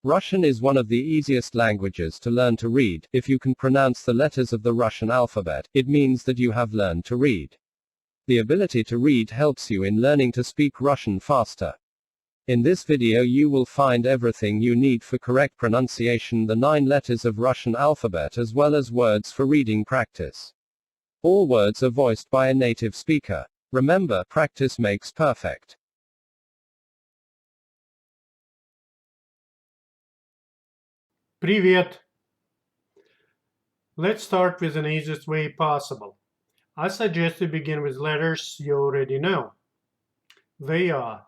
Russian is one of the easiest languages to learn to read. If you can pronounce the letters of the Russian alphabet, it means that you have learned to read. The ability to read helps you in learning to speak Russian faster. In this video you will find everything you need for correct pronunciation, the 9 letters of Russian alphabet, as well as words for reading practice. All words are voiced by a native speaker. Remember, practice makes perfect. Привет! Let's start with the easiest way possible. I suggest you begin with letters you already know. They are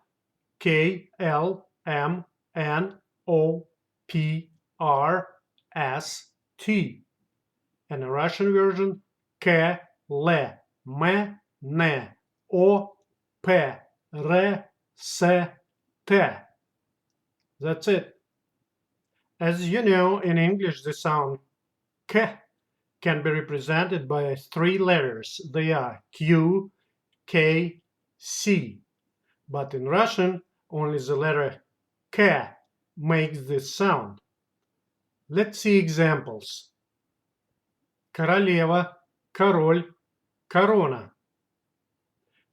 K, L, M, N, O, P, R, S, T. And the Russian version K, L, M, N, O, P, R, S, T. That's it. As you know, in English the sound K can be represented by 3 letters. They are Q, K, C. But in Russian, only the letter K makes this sound. Let's see examples. Королева, король, корона.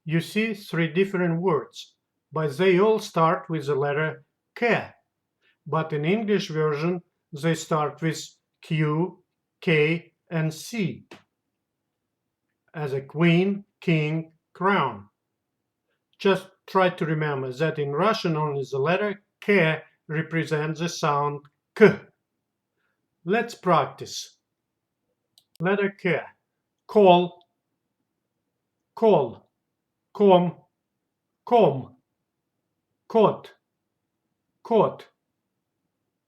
You see 3 different words, but they all start with the letter K. But in English version, they start with Q, K, and C, as a queen, king, crown. Just try to remember that in Russian only the letter K represents the sound K. Let's practice. Letter K. Call, call, com, com, cot, cot.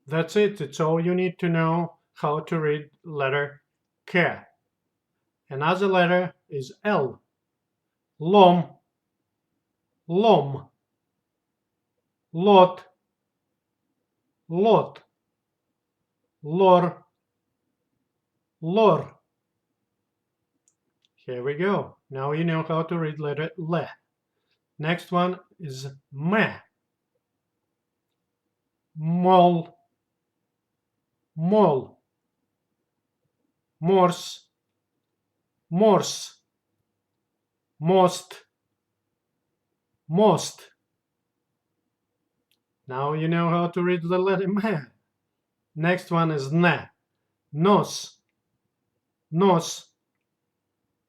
That's it. It's all you need to know how to read letter K. Another letter is L. Lom, lom, lot, lot, lor, lor. Here we go. Now you know how to read letter L. Next one is me. Mol, mol, morse, morse, most, most. Now you know how to read the letter M. Next one is ne. Nos, nos,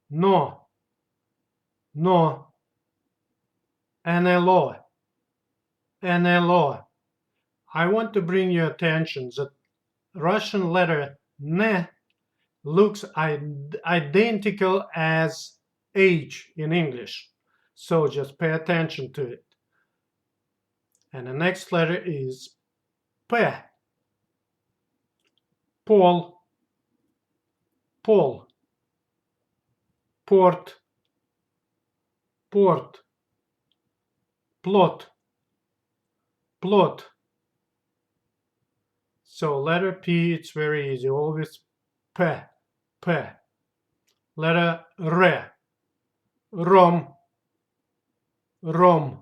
no, no, NLO, NLO. I want to bring your attention that Russian letter ne looks identical as H in English. So just pay attention to it. And the next letter is P. Paul, Paul, port, port, plot, plot. So letter P, it's very easy, always P, P. Letter R, rom, rom,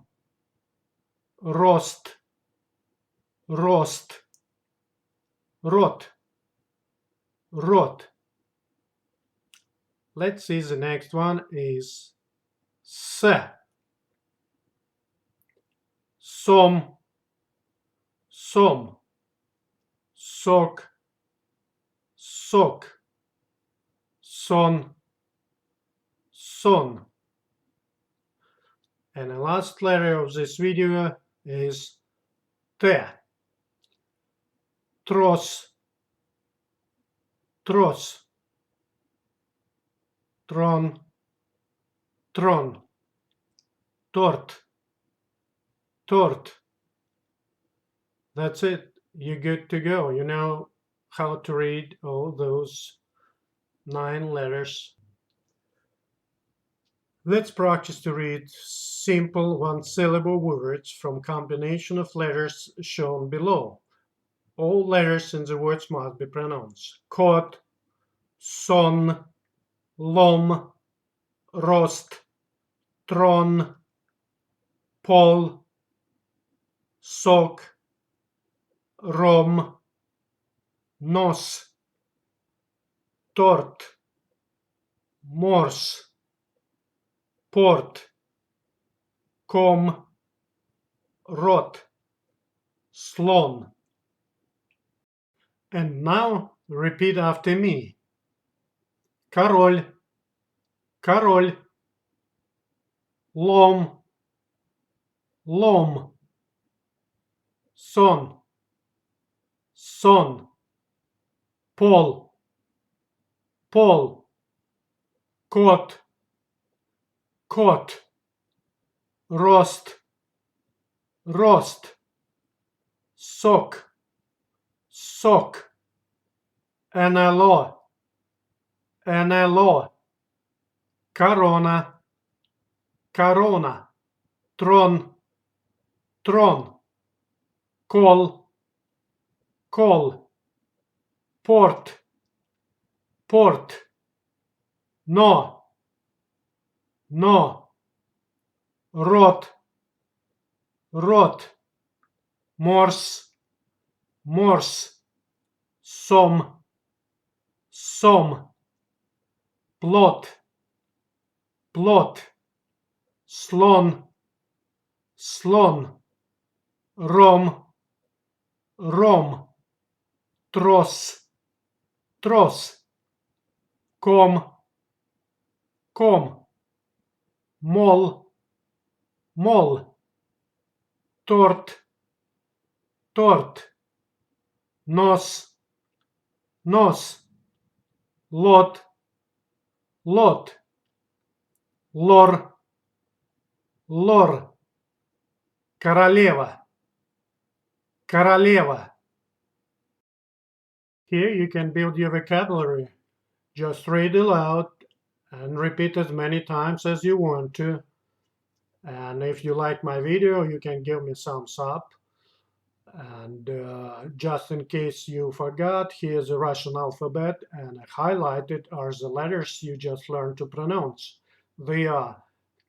rost, rost, rot, rot. Let's see, the next one is S. Som, som, sok, sok, son, son. And the last letter of this video is T. Tros, tros, tron, tron, tort, tort. That's it. You're good to go. You know how to read all those 9 letters. Let's practice to read simple 1-syllable words from combination of letters shown below. All letters in the words must be pronounced. Kot, son, lom, rost, tron, pol, sok, ром, нос, торт, морс, порт, ком, рот, слон. And now repeat after me. Король, король, лом, лом, сон, сон, пол, пол, кот, кот, рост, рост, сок, сок, НЛО, НЛО, корона, корона, трон, трон, кол, кол, порт, порт, но, рот, рот, морс, морс, сом, сом, плот, плот, слон, слон, ром, ром, трос, трос, ком, ком, мол, мол, торт, торт, нос, нос, лот, лот, лор, лор, королева, королева. Here you can build your vocabulary. Just read aloud and repeat as many times as you want to. And if you like my video, you can give me thumbs up. And just in case you forgot, here's the Russian alphabet, and highlighted are the letters you just learned to pronounce. They are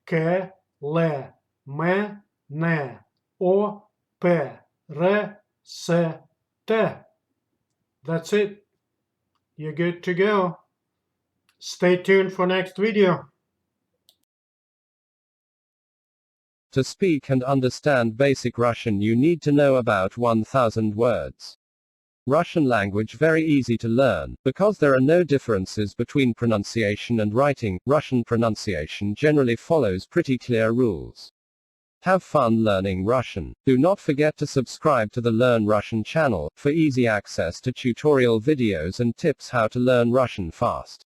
K, L, M, N, O, P, R, S, T. That's it. You're good to go. Stay tuned for next video. To speak and understand basic Russian, you need to know about 1000 words. Russian language very easy to learn, because there are no differences between pronunciation and writing. Russian pronunciation generally follows pretty clear rules. Have fun learning Russian. Do not forget to subscribe to the Learn Russian channel, for easy access to tutorial videos and tips how to learn Russian fast.